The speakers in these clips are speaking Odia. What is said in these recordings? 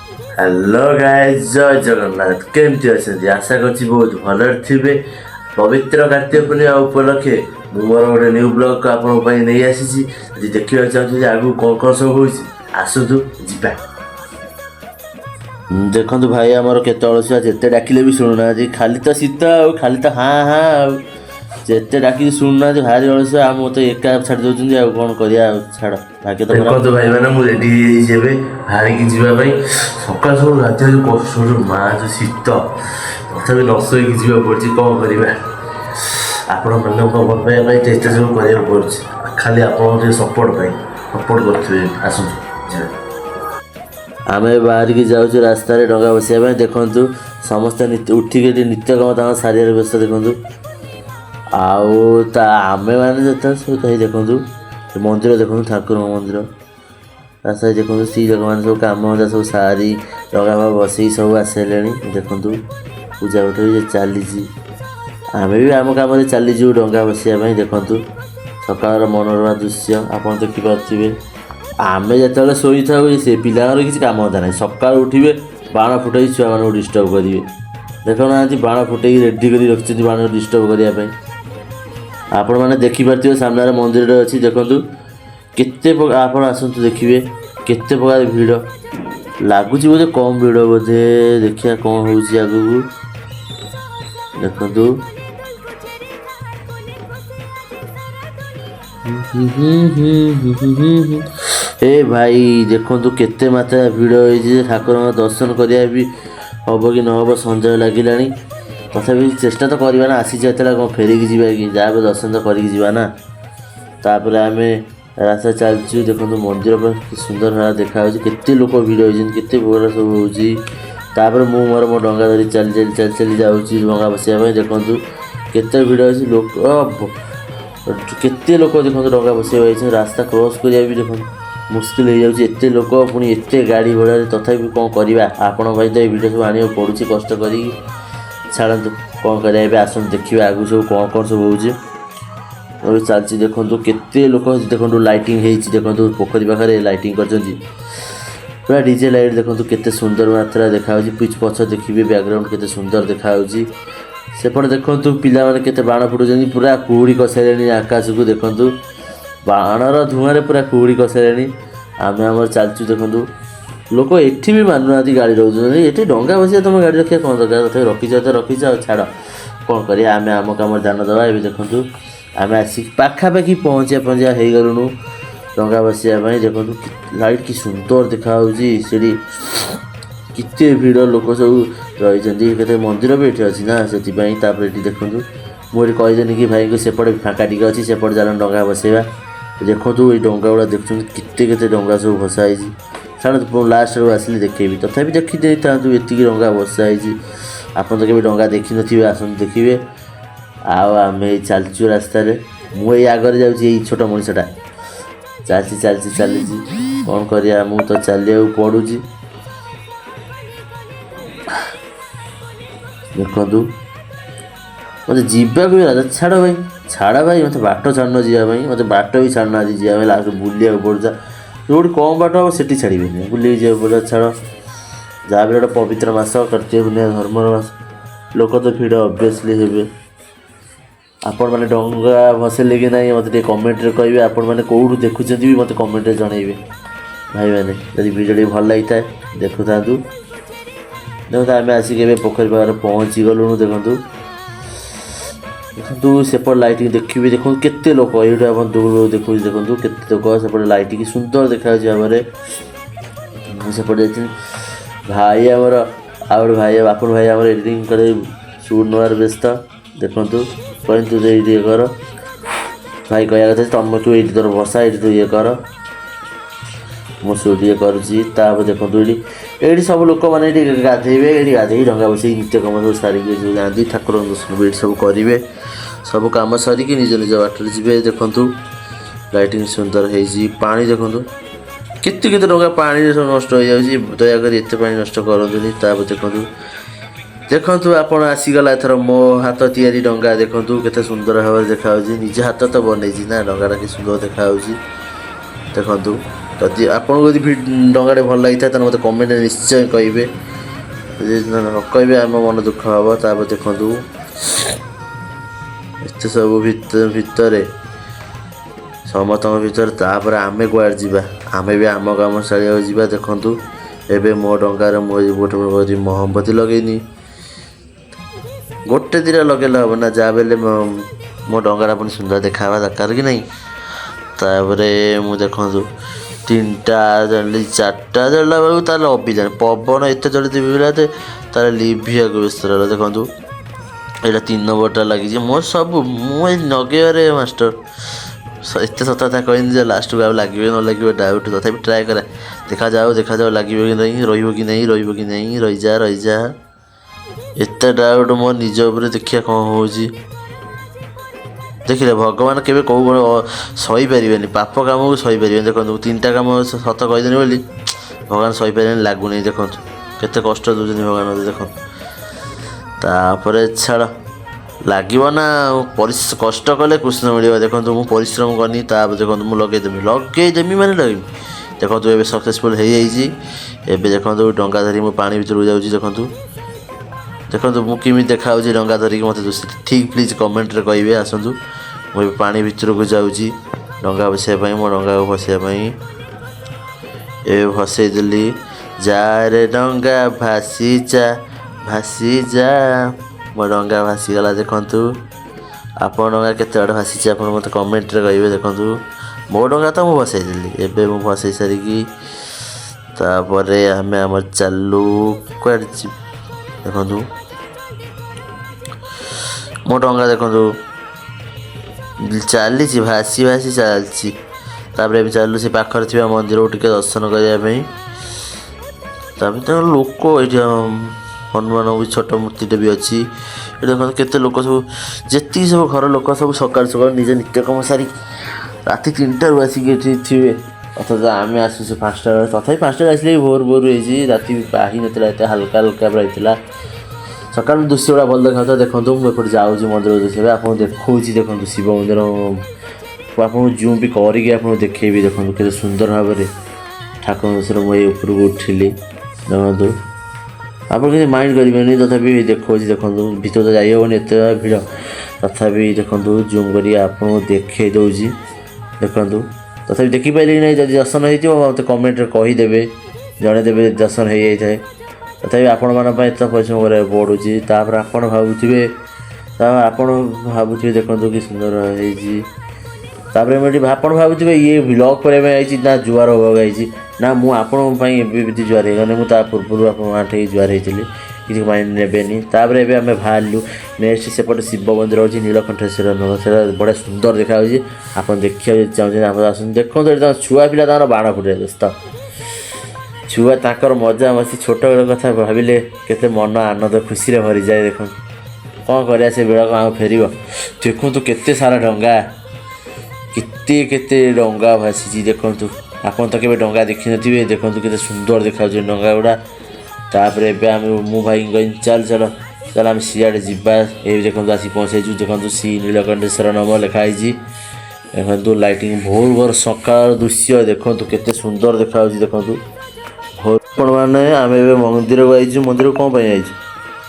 हेलो गाइस, जय जगन्नाथ। केमती अच्छे? आशा करछि बहुत भलरे थिबे। पवित्र कार्तिक पूर्णिमा उपलक्षे ମୁଁ ମୋର ଗୋଟେ ନ୍ୟୁ ବ୍ଲଗ୍ ଆପଣଙ୍କ ପାଇଁ ନେଇ ଆସିଛି। ଯଦି ଦେଖିବାକୁ ଚାହୁଁଛନ୍ତି ଆଗକୁ କ'ଣ କ'ଣ ସବୁ ହେଉଛି, ଆସନ୍ତୁ ଯିବା। ଦେଖନ୍ତୁ ଭାଇ, ଆମର କେତେ ଅଳସୁଆ, ଯେତେ ଡାକିଲେ ବି ଶୁଣୁନାହାନ୍ତି। ଖାଲି ତ ଶୀତ ଆଉ ଖାଲି ତ ହାଁ ହାଁ ଆଉ ଯେତେ ଡାକିକି ଶୁଣୁନାହାନ୍ତି। ଭାରି ଅଳସୁଆ। ଆଉ ମୋତେ ଏକା ଛାଡ଼ି ଦେଉଛନ୍ତି। ଆଉ କ'ଣ କରିବା, ଆଉ ଛାଡ଼। ଭାଗ୍ୟ ତ ଦେଖନ୍ତୁ ଭାଇ ମାନେ, ମୁଁ ରେଡ଼ି ହେଇଯାଇଛି ଏବେ ବାହାରିକି ଯିବା ପାଇଁ। ସକାଳୁ ସକାଳୁ ରାତିରେ ଯେଉଁ କଷ୍ଟ, ଯେଉଁ ମାଆ ଯେଉଁ ଶୀତ, ତଥାପି ନ ଶୋଇକି ଯିବାକୁ ପଡ଼ୁଛି। କ'ଣ କରିବା, ଆପଣମାନଙ୍କ ଭଲ ପାଇବା ପାଇଁ ଚେଷ୍ଟା ସବୁ କରିବାକୁ ପଡ଼ୁଛି। ଖାଲି ଆପଣଙ୍କ ଟିକେ ସପୋର୍ଟ ପାଇଁ, ସପୋର୍ଟ କରୁଥିବେ। ଆସନ୍ତୁ ଯିବା। ଆମେ ବାହାରିକି ଯାଉଛୁ ରାସ୍ତାରେ ଡଙ୍ଗା ବସିବା ପାଇଁ। ଦେଖନ୍ତୁ ସମସ୍ତେ ଉଠିକି ଏଠି ନିତ୍ୟକର୍ମ ତାଙ୍କ ସାରିବାର ବ୍ୟବସ୍ଥା ଦେଖନ୍ତୁ। ଆଉ ଆମେମାନେ ଯେତେବେଳେ ସବୁ ହେଇ ଦେଖନ୍ତୁ ମନ୍ଦିର, ଦେଖନ୍ତୁ ଠାକୁରଙ୍କ ମନ୍ଦିର ରାସ୍ତାରେ ଦେଖନ୍ତୁ। ସ୍ତ୍ରୀ ଲୋକମାନେ ସବୁ କାମ ଧନ୍ଦା ସବୁ ସାରି ଡଙ୍ଗା ବସେଇ ସବୁ ଆସିଲେଣି। ଦେଖନ୍ତୁ ପୂଜା ପାଠ ବି ଚାଲିଛି। ଆମେ ବି ଆମ କାମରେ ଚାଲିଯିବୁ ଡଙ୍ଗା ବସିବା ପାଇଁ। ଦେଖନ୍ତୁ ସକାଳର ମନୋରମା ଦୃଶ୍ୟ ଆପଣ ଦେଖିପାରୁଥିବେ। ଆମେ ଯେତେବେଳେ ଶୋଇଥାଉ, ସେ ପିଲାଙ୍କର କିଛି କାମ ଧନ୍ଦା ନାହିଁ। ସକାଳୁ ଉଠିବେ, ବାଣ ଫୁଟାଇ ଛୁଆମାନଙ୍କୁ ଡିଷ୍ଟର୍ବ କରିବେ। ଦେଖୁନାହାନ୍ତି, ବାଣ ଫୁଟେଇକି ରେଡ଼ି କରି ରଖିଛନ୍ତି ବାଣ ଡିଷ୍ଟର୍ବ କରିବା ପାଇଁ। ଆପଣମାନେ ଦେଖିପାରୁଥିବେ ସାମ୍ନାରେ ମନ୍ଦିରଟେ ଅଛି। ଦେଖନ୍ତୁ କେତେ ଆପଣ ଆସନ୍ତୁ ଦେଖିବେ କେତେ ପ୍ରକାର ଭିଡ଼। ଲାଗୁଛି ବୋଧେ କମ୍ ଭିଡ଼ ବୋଧେ। ଦେଖିବା କ'ଣ ହେଉଛି ଆଗକୁ। ଦେଖନ୍ତୁ ଏ ଭାଇ ଦେଖନ୍ତୁ କେତେ ମାତ୍ରା ଭିଡ଼ ହେଇଛି। ଠାକୁରଙ୍କ ଦର୍ଶନ କରିବା ବି ହେବ କି ନ ହେବ, ସନ୍ଦେହ ଲାଗିଲାଣି। ତଥାପି ଚେଷ୍ଟା ତ କରିବା ନା। ଆସିଛି ଯେତେବେଳେ କ'ଣ ଫେରିକି ଯିବା କି? ଯାହା ବି ଦର୍ଶନ ତ କରିକି ଯିବା ନା। ତାପରେ ଆମେ ରାସ୍ତା ଚାଲିଛୁ। ଦେଖନ୍ତୁ ମନ୍ଦିର ପାଇଁ କି ସୁନ୍ଦର ଭାବରେ ଦେଖାହେଉଛି। କେତେ ଲୋକ ଭିଡ଼ ହେଇଛନ୍ତି, କେତେ ପ୍ରକାର ସବୁ ହେଉଛି। ତାପରେ ମୁଁ ମୋ ଡଙ୍ଗା ଧରି ଚାଲି ଯାଉଛି ଡଙ୍ଗା ବସିବା ପାଇଁ। ଦେଖନ୍ତୁ କେତେ ଭିଡ଼ ଅଛି, ଲୋକ କେତେ ଲୋକ ଦେଖନ୍ତୁ ଡଙ୍ଗା ବସିବାକୁ ଯାଇଛନ୍ତି। ରାସ୍ତା କ୍ରସ୍ କରିବା ବି ଦେଖନ୍ତୁ ମୁସ୍କିଲ ହେଇଯାଉଛି, ଏତେ ଲୋକ, ପୁଣି ଏତେ ଗାଡ଼ି ଘୋଡ଼ାରେ। ତଥାପି କ'ଣ କରିବା, ଆପଣଙ୍କ ପାଇଁ ତ ଏଇ ଭିଡ଼ିଓ ସବୁ ଆଣିବାକୁ ପଡ଼ୁଛି କଷ୍ଟ କରିକି। ଛାଡ଼ନ୍ତୁ, କ'ଣ କରିବା। ଏବେ ଆସନ୍ତୁ ଦେଖିବା ଆଗକୁ ସବୁ କ'ଣ ସବୁ ହେଉଛି। ଏବେ ଚାଲିଛି ଦେଖନ୍ତୁ କେତେ ଲୋକ। ଦେଖନ୍ତୁ ଲାଇଟିଂ ହେଇଛି, ଦେଖନ୍ତୁ ପୋଖରୀ ପାଖରେ ଲାଇଟିଂ କରିଛନ୍ତି ପୁରା ଡିଜେ ଲାଇଟ୍। ଦେଖନ୍ତୁ କେତେ ସୁନ୍ଦର ମାତ୍ରା ଦେଖାହେଉଛି। ପିଚ୍ ପଛ ଦେଖିବେ, ବ୍ୟାକଗ୍ରାଉଣ୍ଡ କେତେ ସୁନ୍ଦର ଦେଖାହେଉଛି। ସେପଟେ ଦେଖନ୍ତୁ ପିଲାମାନେ କେତେ ବାଣ ଫୁଟାଉଛନ୍ତି। ପୁରା କୁହୁଡ଼ି କଷାଇଲେଣି ଆକାଶକୁ। ଦେଖନ୍ତୁ ବାଣର ଧୂଆଁରେ ପୁରା କୁହୁଡ଼ି କଷାଇଲେଣି। ଆମେ ଆମର ଚାଲିଛୁ। ଦେଖନ୍ତୁ ଲୋକ ଏଠି ବି ମାନୁନାହାନ୍ତି, ଗାଡ଼ି ରହୁଛନ୍ତି। ଏଠି ଡଙ୍ଗା ବସିବା ତୁମେ ଗାଡ଼ି ରଖିବା କ'ଣ ଦରକାର? ତଥାପି ରଖିଛ ଆଉ ଛାଡ଼, କ'ଣ କରିବା। ଆମେ ଆମ କାମରେ ଧ୍ୟାନ ଦେବା। ଏବେ ଦେଖନ୍ତୁ ଆମେ ଆସିକି ପାଖାପାଖି ପହଞ୍ଚିବା ହେଇଗଲୁଣୁ ଡଙ୍ଗା ବସିବା ପାଇଁ। ଦେଖନ୍ତୁ ଲାଇଟ୍ କି ସୁନ୍ଦର ଦେଖାହେଉଛି। ସେଠି କେତେ ଭିଡ଼, ଲୋକ ସବୁ ରହିଛନ୍ତି। କେତେ ମନ୍ଦିର ବି ଏଠି ଅଛି ନା, ସେଥିପାଇଁ। ତାପରେ ଏଠି ଦେଖନ୍ତୁ ମୁଁ ଏଠି କହିଦେଲି କି ଭାଇଙ୍କୁ ସେପଟେ ଫାଙ୍କା ଟିକେ ଅଛି, ସେପଟେ ଚାଲ ଡଙ୍ଗା ବସେଇବା। ଦେଖନ୍ତୁ ଏଇ ଡଙ୍ଗା ଗୁଡ଼ା ଦେଖୁଛନ୍ତି, କେତେ ଡଙ୍ଗା ସବୁ ଭସା ହେଇଛି। ଛାଡ଼ନ୍ତୁ ଲାଷ୍ଟରୁ ଆସିଲେ ଦେଖେଇବି। ତଥାପି ଦେଖିଦେଇଥାନ୍ତୁ ଏତିକି ଡଙ୍ଗା ଭସା ହେଇଛି। ଆପଣ ତ କେବେ ଡଙ୍ଗା ଦେଖିନଥିବେ, ଆସନ୍ତୁ ଦେଖିବେ। ଆଉ ଆମେ ଏଇ ଚାଲିଛୁ ରାସ୍ତାରେ। ମୁଁ ଏଇ ଆଗରେ ଯାଉଛି, ଏଇ ଛୋଟ ମଣିଷଟା ଚାଲିଛି। କ'ଣ କରିବା, ମୁଁ ତ ଚାଲିବାକୁ ପଡ଼ୁଛି। ଦେଖନ୍ତୁ ମୋତେ ଯିବାକୁ ବି ଛାଡ଼ ଭାଇ, ମୋତେ ବାଟ ଛାଡ଼ୁନ ଯିବା ପାଇଁ। ମୋତେ ବାଟ ବି ଛାଡ଼ୁନାହାନ୍ତି ଯିବା ପାଇଁ। ଲାଷ୍ଟ ବୁଲିବାକୁ ପଡ଼ୁଛି। ଯେଉଁଠି କମ୍ ବାଟ ହେବ ସେଠି ଛାଡ଼ିବେନି, ବୁଲିକି ଯିବାକୁ ପଡ଼ୁଛି। ଛାଡ଼, ଯାହା ବି ଗୋଟେ ପବିତ୍ର ମାସ, କାର୍ତ୍ତିକ ପୂର୍ଣ୍ଣିମା ଧର୍ମର ମାସ, ଲୋକ ତ ଭିଡ଼ ଅବଭିୟସ୍ଲି ହେବେ। ଆପଣମାନେ ଡଙ୍ଗା ଭସେଇଲେ କି ନାହିଁ ମୋତେ ଟିକେ କମେଣ୍ଟରେ କହିବେ। ଆପଣମାନେ କେଉଁଠୁ ଦେଖୁଛନ୍ତି ବି ମୋତେ କମେଣ୍ଟରେ ଜଣାଇବେ ଭାଇମାନେ। ଯଦି ଭିଡ଼ିଓଟି ଭଲ ଲାଗିଥାଏ ଦେଖନ୍ତୁ ଆମେ ଆସିକି ଏବେ ପୋଖରୀ ପାଖରେ ପହଞ୍ଚି ଗଲୁଣୁ। ଦେଖନ୍ତୁ ସେପଟେ ଲାଇଟିଂ ଦେଖିବେ। ଦେଖନ୍ତୁ କେତେ ଲୋକ ଏଇଠୁ ଆପଣ ଦୂରରୁ ଦେଖୁଛି। ଦେଖନ୍ତୁ କେତେ ଲୋକ ସେପଟେ ଲାଇଟିଂ ସୁନ୍ଦର ଦେଖାଯାଉଛି ଭାବରେ। ମୁଁ ସେପଟେ ଯାଇଥିଲି। ଭାଇ ଆମର ଆଉ ଗୋଟେ ଭାଇ, ବାପୁନ ଭାଇ ଆମର ଏଡ଼ିଟିଂ କରି ସୁଟ୍ ନେବାର ବ୍ୟସ୍ତ। ଦେଖନ୍ତୁ କହିନ୍ତୁ ଏଇଠି ଇଏ କର। ଭାଇ କହିବା କଥା ତମେ ତୁ ଏଇଠି ତୋର ବସା, ଏଇଠି ତୁ ଇଏ କର। ମୁଁ ସୁଟ୍ ଇଏ କରୁଛି। ତାପରେ ଦେଖନ୍ତୁ ଏଇଠି ସବୁ ଲୋକମାନେ ଏଇଠି ଗାଧେଇବେ। ଏଇଠି ଗାଧେଇ ଡଙ୍ଗା ବସେଇ ନିତ୍ୟକର୍ମ ସବୁ ସାରିକି ସବୁ ଯାଆନ୍ତି। ଠାକୁରଙ୍କ ଦର୍ଶନ ବି ଏଇଠି ସବୁ କରିବେ। ସବୁ କାମ ସାରିକି ନିଜ ବାଟରେ ଯିବେ। ଦେଖନ୍ତୁ ଲାଇଟିଂ ସୁନ୍ଦର ହେଇଛି। ପାଣି ଦେଖନ୍ତୁ କେତେ ଟଙ୍କା ପାଣିରେ ସବୁ ନଷ୍ଟ ହେଇଯାଉଛି। ଦୟାକରି ଏତେ ପାଣି ନଷ୍ଟ କରନ୍ତୁନି। ତାପରେ ଦେଖନ୍ତୁ ଆପଣ ଆସିଗଲା ଏଥର ମୋ ହାତ ତିଆରି ଡଙ୍ଗା। ଦେଖନ୍ତୁ କେତେ ସୁନ୍ଦର ଭାବରେ ଦେଖାହେଉଛି। ନିଜ ହାତ ତ ବନେଇଛି ନା, ଡଙ୍ଗାଟା କି ସୁନ୍ଦର ଦେଖାହେଉଛି। ଦେଖନ୍ତୁ जदि आपको जब डंगाटे भल लगी था मत कमेंट निश्चय कहे न कहे आम मन दुख हम तापर देखूँ एत सब भितर समस्त भर तापर आम कड़े जा आम भी आम कम सारे जा देखूँ एबे मो डंगार मुझे गोटे मोहम्बती लगेनी गोटे दिटा लगे हम ना जहाँ बेले मो डंगार पुणी सुंदर देखा दरकार कि नहीं तापर मु देखूँ 3टा जल्दी 4टा जल्ला बेलू तार अभिजान पवन एत जल्दी दिविला तार लिभिया व्यस्त रहा देखूँ यहाँ 3 नंबरटा लगी मो सब मुझे नगे मास्टर एत सतता कहनी लास्ट को लगे न लगे डाउट तथा ट्राए करा देखा जाओ लगे कि नहीं रही जा एत डाउट मो निज उपर देखिए कौन हो देखिले भगवान केवे कौ सही पारे पाप कम को सही पारे देखो 3टा कम सत कहीदेनि बोली भगवान सही पारे लगुनि देखो केते कष्ट दूसरी भगवान देखो तापर छाड़ लगे ना कष्ट कले कृष्ण मिले देखो मुझे परिश्रम करनी देखो मुझे लगेदेमी माने लगे देखो ए सक्सेसफुल हो देखो डंगा धरी मु पानी भर जाऊँगी देखो मुझे देखा डंगा धरिकी मत ठीक प्लीज कमेंट रे कहे आसतु मुझे पानी भर को जाऊँगी डंगा बसैया मो डंगा को बसैया ए भसईदेली जा रे डंगा भासी जा मो डंगा भासीगला देखूँ आप डंगा केते बड़े भासी आप मत कमेंट रे कहे देखूँ मो डंगा तो मुझे भसईदेली एबे मु भसई सारिकी तापर आम आम चालू कड़े देखूँ मो डंगा देखूँ चली भासी चलती चलू से पाखर थी मंदिर को टिके दर्शन करने लोक ये हनुमान भी छोट मूर्तिटे भी अच्छी ये देखो केते लोक सब जी सब घर लोक सब सकाल सकाल निज नित्यकम सारी राति 3टारू आसिक थे अथच आम आसुचे 5टा तथा 5टा आसले भोर भोर हो राति बाही नाला एत हल्का हल्का रही सका दृश्य गुड़ा भल देखा देखो मुझे जाऊँगी मंदिर देखिए आप देखा देखो शिव मंदिर आप जूम भी करके देखेबी देखो के सुंदर भाव में ठाकुर दर्शन मुझे ऊपर उठिली देखो आप माइंड करेंगे तथापि देखो देखो भीतर तो जाइबनी एत भिड़ तथापि देखो जूम कर देखे दूसरी देखो तथा देखिपारे कि नहीं जब दर्शन हो मत कमेंट कहीदेवे जड़ेदेवे दर्शन हो जाए तथापि आपण मानी एत परिश्रम करा पड़ूँ तापर आप भावुए देखो कि सुंदर होपर आप भावुए ये व्लॉग पर ना जुआर होगा ना मुझे जुआर हो मुझे पूर्व आप जुआर होती किसी माइंड नेबेनी तापर एबे आम बाहरलु नेक्स्ट सेपटे शिव मंदिर अच्छी नीलकंठेश्वर से बड़ा सुंदर देखा आप देखा चाहते आप देखो छुआ पिला बाण फुटे दोस्त छुआ ताकर मजा मस्ती छोट बेल कथा भाविले केते मन आनंद खुशी रे भरी जाए देखो कौन करा से बेल को फेर देखु केते सारा डंगा केते डंगा भासी देखु आप तो केवे डंगा देखी नथिबे देखो केते सुंदर देखा डंगा गुड़ा तापर एवं मु भाई कही चल चल चल आम सियाड़े जा ये देखो आसिक पहुँचे देखो सी नीलकंठेश्वर नाम लिखाई देखो लाइटिंग भोर भोर सकाल दृश्य देखो केते सुंदर देखा देखो भोर मैंने आम ए मंदिर को आई मंदिर को कौन आई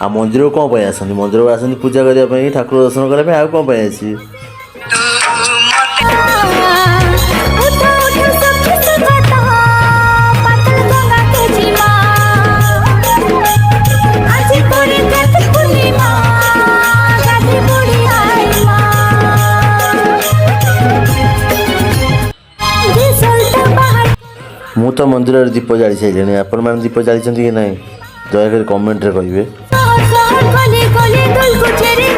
आ मंदिर को कौन आसती मंदिर को आसती पूजा करने ठाकुर दर्शन करने आउ कौन आई मु तो मंदिर दीप जाली सारे आपण मैंने दीप जाली कि ना दयाकोरी कमेंट रे कहे Goli goli dul gucheri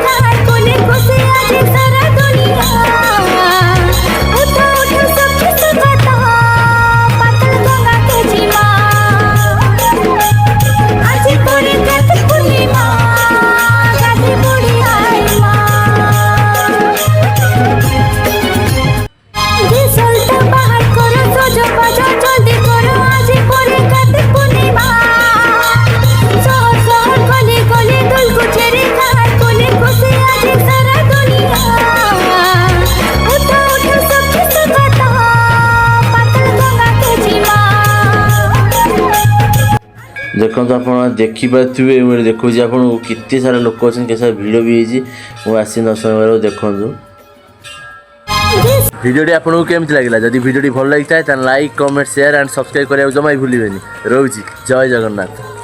देखो आप देखिपे मुझे देखो आपको केते सारा लोक अच्छे केते सारा भिड़ भी होती मुझे आसी दर्शन कर देखु भिडियोटी आपको केमती लगे जदि भिडियोटी भल लगी था like comment share and subscribe करने जमा भूलें रोची जय जगन्नाथ।